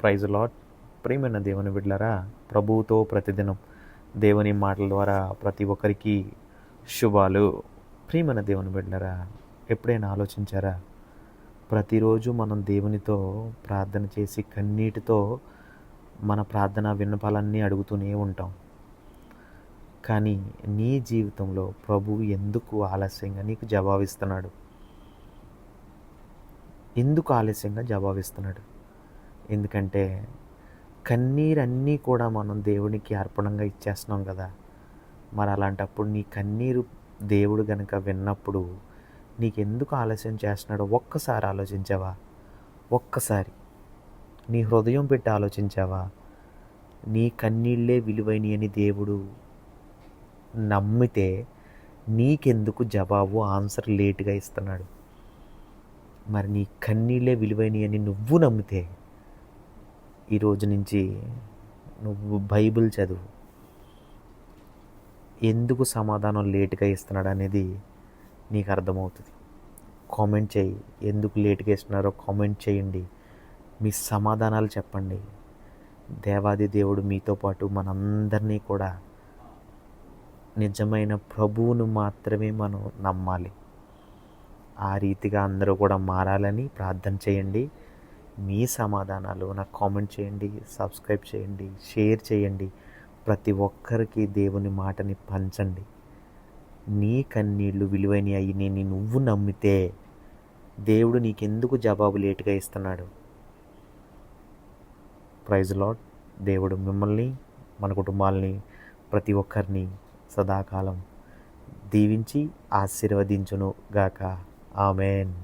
Praise lot. ప్రియమైన దేవుని బిడ్డలారా, ప్రభువుతో ప్రతిదినం దేవుని మాటల ద్వారా ప్రతి ఒక్కరికి శుభాలు. ప్రియమైన దేవుని బిడ్డలారా, ఎప్పుడైనా ఆలోచించారా? ప్రతిరోజు మనం దేవునితో ప్రార్థన చేసి కన్నీటితో మన ప్రార్థన విన్నపాలన్నీ అడుగుతూనే ఉంటాం. కానీ నీ జీవితంలో ప్రభువు ఎందుకు ఆలస్యంగా నీకు జవాబిస్తున్నాడు? ఎందుకు ఆలస్యంగా జవాబిస్తున్నాడు? ఎందుకంటే కన్నీరన్నీ కూడా మనం దేవునికి అర్పణంగా ఇచ్చేస్తున్నాం కదా. మరి అలాంటప్పుడు నీ కన్నీరు దేవుడు గనుక విన్నప్పుడు నీకెందుకు ఆలస్యం చేస్తున్నాడో ఒక్కసారి ఆలోచించావా? ఒక్కసారి నీ హృదయం పెట్టి ఆలోచించావా? నీ కన్నీళ్ళే విలువైనవి అని దేవుడు నమ్మితే నీకెందుకు జవాబు ఆన్సర్ లేటుగా ఇస్తున్నాడు? మరి నీ కన్నీళ్ళే విలువైనవి అని నువ్వు నమ్మితే ఈరోజు నుంచి నువ్వు బైబిల్ చదువు. ఎందుకు సమాధానం లేటుగా ఇస్తున్నాడు అనేది నీకు అర్థమవుతుంది. కామెంట్ చేయి, ఎందుకు లేటుగా ఇస్తున్నారో కామెంట్ చేయండి. మీ సమాధానాలు చెప్పండి. దేవాది దేవుడు మీతో పాటు మనందరినీ కూడా నిజమైన ప్రభువును మాత్రమే మనం నమ్మాలి. ఆ రీతిగా అందరూ కూడా మారాలని ప్రార్థన చేయండి. మీ సమాధానాలు నాకు కామెంట్ చేయండి, సబ్స్క్రైబ్ చేయండి, షేర్ చేయండి. ప్రతి ఒక్కరికి దేవుని మాటని పంచండి. నీ కన్నీళ్ళు విలువైనవి అయ్యి నువ్వు నమ్మితే దేవుడు నీకెందుకు జవాబు లేటుగా ఇస్తున్నాడు? Praise lord. దేవుడు మిమ్మల్ని, మన కుటుంబాలని, ప్రతి ఒక్కరిని సదాకాలం దీవించి ఆశీర్వదించును గాక. ఆమెన్.